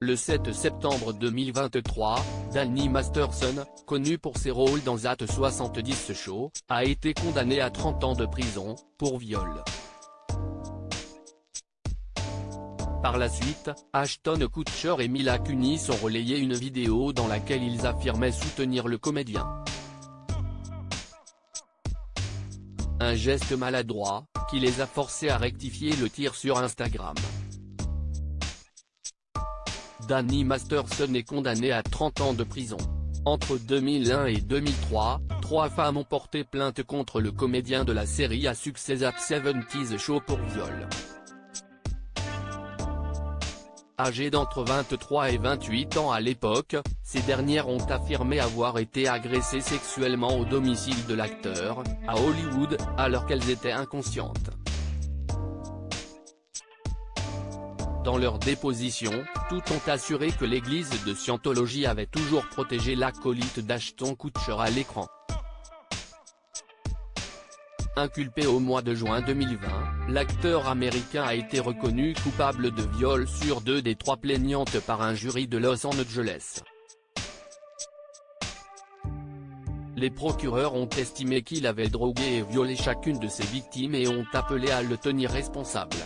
Le 7 septembre 2023, Danny Masterson, connu pour ses rôles dans That 70 Show, a été condamné à 30 ans de prison, pour viol. Par la suite, Ashton Kutcher et Mila Kunis ont relayé une vidéo dans laquelle ils affirmaient soutenir le comédien. Un geste maladroit, qui les a forcés à rectifier le tir sur Instagram. Danny Masterson est condamné à 30 ans de prison. Entre 2001 et 2003, 3 femmes ont porté plainte contre le comédien de la série à succès That 70 Show pour viol. Âgés d'entre 23 et 28 ans à l'époque, ces dernières ont affirmé avoir été agressées sexuellement au domicile de l'acteur, à Hollywood, alors qu'elles étaient inconscientes. Dans leur déposition, toutes ont assuré que l'église de Scientology avait toujours protégé l'acolyte d'Ashton Kutcher à l'écran. Inculpé au mois de juin 2020, l'acteur américain a été reconnu coupable de viol sur 2 des 3 plaignantes par un jury de Los Angeles. Les procureurs ont estimé qu'il avait drogué et violé chacune de ses victimes et ont appelé à le tenir responsable.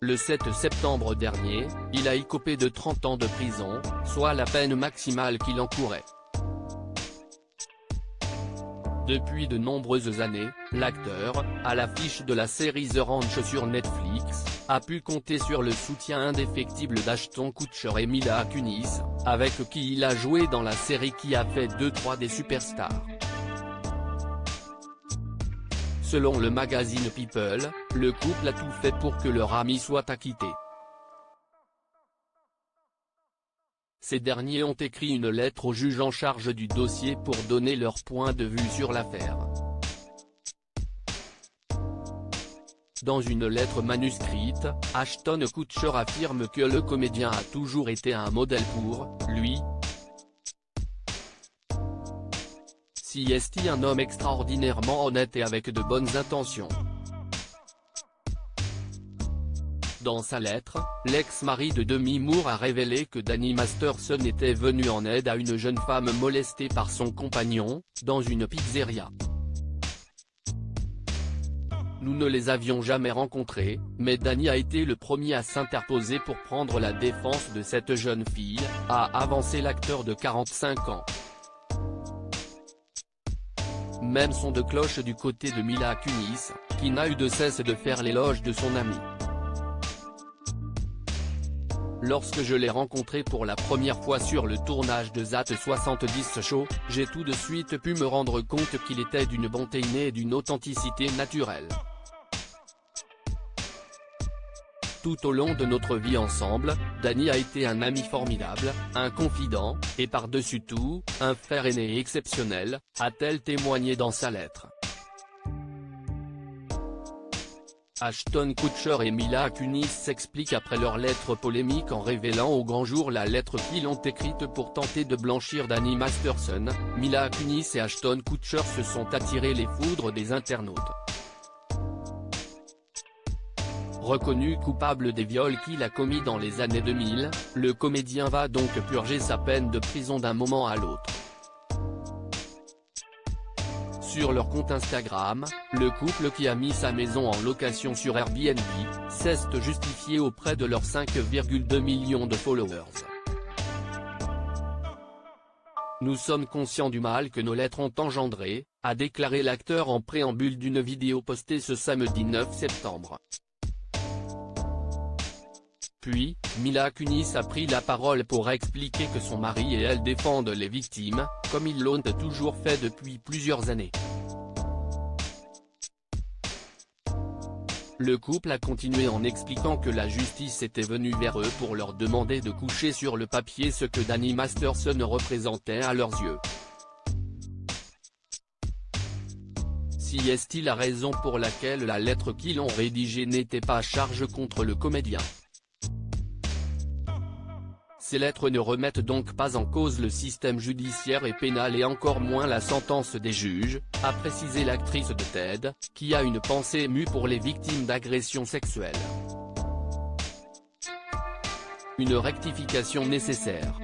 Le 7 septembre dernier, il a écopé de 30 ans de prison, soit la peine maximale qu'il encourait. Depuis de nombreuses années, l'acteur, à l'affiche de la série The Ranch sur Netflix, a pu compter sur le soutien indéfectible d'Ashton Kutcher et Mila Kunis, avec qui il a joué dans la série qui a fait 2-3 des superstars. Selon le magazine People, le couple a tout fait pour que leur ami soit acquitté. Ces derniers ont écrit une lettre au juge en charge du dossier pour donner leur point de vue sur l'affaire. Dans une lettre manuscrite, Ashton Kutcher affirme que le comédien a toujours été un modèle pour lui. C'est un homme extraordinairement honnête et avec de bonnes intentions. Dans sa lettre, l'ex-mari de Demi Moore a révélé que Danny Masterson était venu en aide à une jeune femme molestée par son compagnon, dans une pizzeria. Nous ne les avions jamais rencontrés, mais Danny a été le premier à s'interposer pour prendre la défense de cette jeune fille, a avancé l'acteur de 45 ans. Même son de cloche du côté de Mila Kunis, qui n'a eu de cesse de faire l'éloge de son ami. Lorsque je l'ai rencontré pour la première fois sur le tournage de That 70 Show, j'ai tout de suite pu me rendre compte qu'il était d'une bonté innée et d'une authenticité naturelle. Tout au long de notre vie ensemble, Danny a été un ami formidable, un confident, et par-dessus tout, un frère aîné exceptionnel, a-t-elle témoigné dans sa lettre. Ashton Kutcher et Mila Kunis s'expliquent après leur lettre polémique en révélant au grand jour la lettre qu'ils ont écrite pour tenter de blanchir Danny Masterson. Mila Kunis et Ashton Kutcher se sont attirés les foudres des internautes. Reconnu coupable des viols qu'il a commis dans les années 2000, le comédien va donc purger sa peine de prison d'un moment à l'autre. Sur leur compte Instagram, le couple qui a mis sa maison en location sur Airbnb, s'est justifié auprès de leurs 5,2 millions de followers. Nous sommes conscients du mal que nos lettres ont engendré, a déclaré l'acteur en préambule d'une vidéo postée ce samedi 9 septembre. Puis, Mila Kunis a pris la parole pour expliquer que son mari et elle défendent les victimes, comme ils l'ont toujours fait depuis plusieurs années. Le couple a continué en expliquant que la justice était venue vers eux pour leur demander de coucher sur le papier ce que Danny Masterson représentait à leurs yeux. C'est la raison pour laquelle la lettre qu'ils ont rédigée n'était pas à charge contre le comédien. Ces lettres ne remettent donc pas en cause le système judiciaire et pénal et encore moins la sentence des juges, a précisé l'actrice de TED, qui a une pensée émue pour les victimes d'agressions sexuelles. Une rectification nécessaire.